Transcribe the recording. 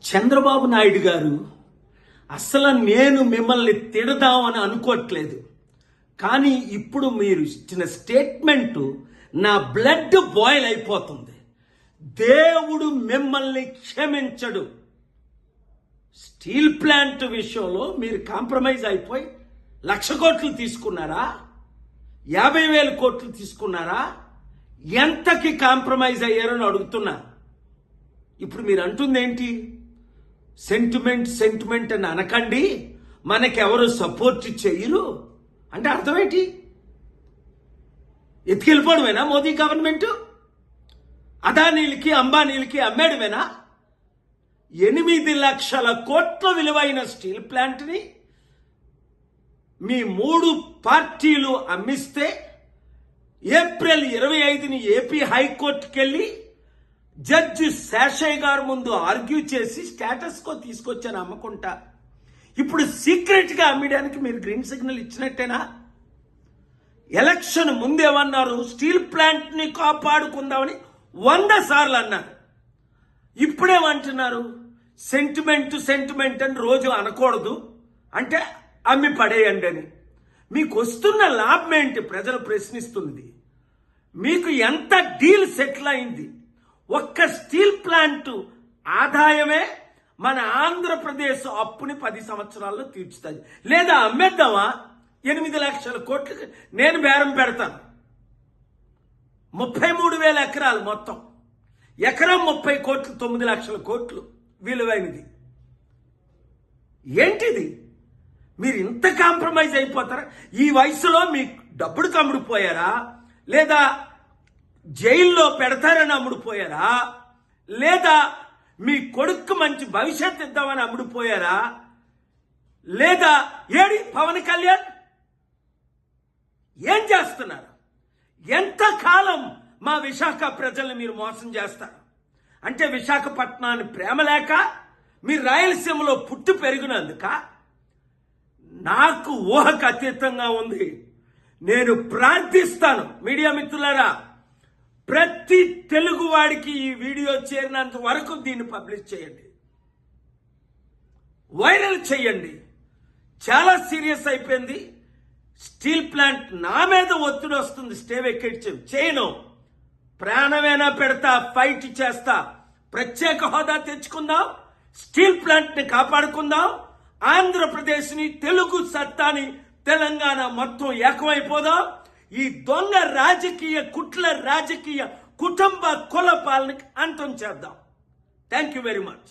చంద్రబాబు నాయుడు గారు అసలు నేను మిమ్మల్ని తిడదామని అనుకోవట్లేదు. కానీ ఇప్పుడు మీరు ఇచ్చిన స్టేట్మెంటు నా బ్లడ్ బాయిల్ అయిపోతుంది. దేవుడు మిమ్మల్ని క్షమించడు. స్టీల్ ప్లాంట్ విషయంలో మీరు కాంప్రమైజ్ అయిపోయి 1,00,000 కోట్లు తీసుకున్నారా, 50,000 కోట్లు తీసుకున్నారా, ఎంతకి కాంప్రమైజ్ అయ్యారని అడుగుతున్నా. ఇప్పుడు మీరు అంటుంది ఏంటి? సెంటిమెంట్ అని అనకండి, మనకెవరు సపోర్ట్ చేయరు అంటే అర్థం ఏంటి? ఎత్తుకెళ్ళిపోవడమేనా మోదీ గవర్నమెంట్? అదానీలకి అంబానీలకి అమ్మేయడమేనా? 8,00,000 కోట్ల విలువైన స్టీల్ ప్లాంట్ని మీ 3 పార్టీలు అమ్మిస్తే ఏప్రిల్ 25ని ఏపీ హైకోర్టుకి వెళ్ళి జడ్జి శేషయ్య గారు ముందు ఆర్గ్యూ చేసి స్టేటస్ కో తీసుకొచ్చాను అమ్మకుంటా. ఇప్పుడు సీక్రెట్గా అమ్మడానికి మీరు గ్రీన్ సిగ్నల్ ఇచ్చినట్టేనా? ఎలక్షన్ ముందేమన్నారు? స్టీల్ ప్లాంట్ని కాపాడుకుందామని 100 సార్లు అన్నారు. ఇప్పుడేమంటున్నారు? సెంటిమెంట్ అని రోజు అనకూడదు, అంటే అమ్మి పడేయండి అని. మీకు వస్తున్న లాభం ఏంటి? ప్రజలు ప్రశ్నిస్తుంది. మీకు ఎంత డీల్ సెటిల్ అయింది? ఒక్క స్టీల్ ప్లాంట్ ఆదాయమే మన ఆంధ్రప్రదేశ్ అప్పుని 10 సంవత్సరాల్లో తీర్చుతుంది. లేదా అమ్మేద్దామా? 8,00,000 కోట్లు నేను బేరం పెడతాను. 33,000 ఎకరాలు మొత్తం, ఎకరం 30 కోట్లు, 9,00,000 కోట్లు విలువైనది. ఏంటిది? మీరు ఇంత కాంప్రమైజ్ అయిపోతారా? ఈ వయసులో మీ డబ్బుడు అమ్ముడుపోయారా? లేదా జైల్లో పెడతారని అమ్ముడుపోయారా? లేదా మీ కొడుకు మంచి భవిష్యత్తు ఇద్దామని అమ్ముడుపోయారా? లేదా ఏడి పవన్ కళ్యాణ్ ఏం చేస్తున్నారు? ఎంతకాలం మా విశాఖ ప్రజల్ని మీరు మోసం చేస్తారు? అంటే విశాఖపట్నాన్ని ప్రేమ లేక, మీరు రాయలసీమలో పుట్టి పెరిగినందుక? నాకు ఊహకు అతీతంగా ఉంది. నేను ప్రార్థిస్తాను, మీడియా మిత్రులారా, ప్రతి తెలుగు వాడికి ఈ వీడియో చేరినంత వరకు దీన్ని పబ్లిష్ చేయండి, వైరల్ చేయండి. చాలా సీరియస్ అయిపోయింది. స్టీల్ ప్లాంట్ నా మీద ఒత్తిడి వస్తుంది, స్టే వెకేట్ చేయను. ప్రాణమైనా పెడతా, ఫైట్ చేస్తా. ప్రత్యేక హోదా తెచ్చుకుందాం, స్టీల్ ప్లాంట్ ని కాపాడుకుందాం, ఆంధ్రప్రదేశ్ని, తెలుగు సత్తాని, తెలంగాణ మొత్తం ఏకమైపోదాం. ఈ దొంగ రాజకీయ కుట్ల రాజకీయ కుటుంబ కుల పాలనకి అంతం చేద్దాం. Thank you very much.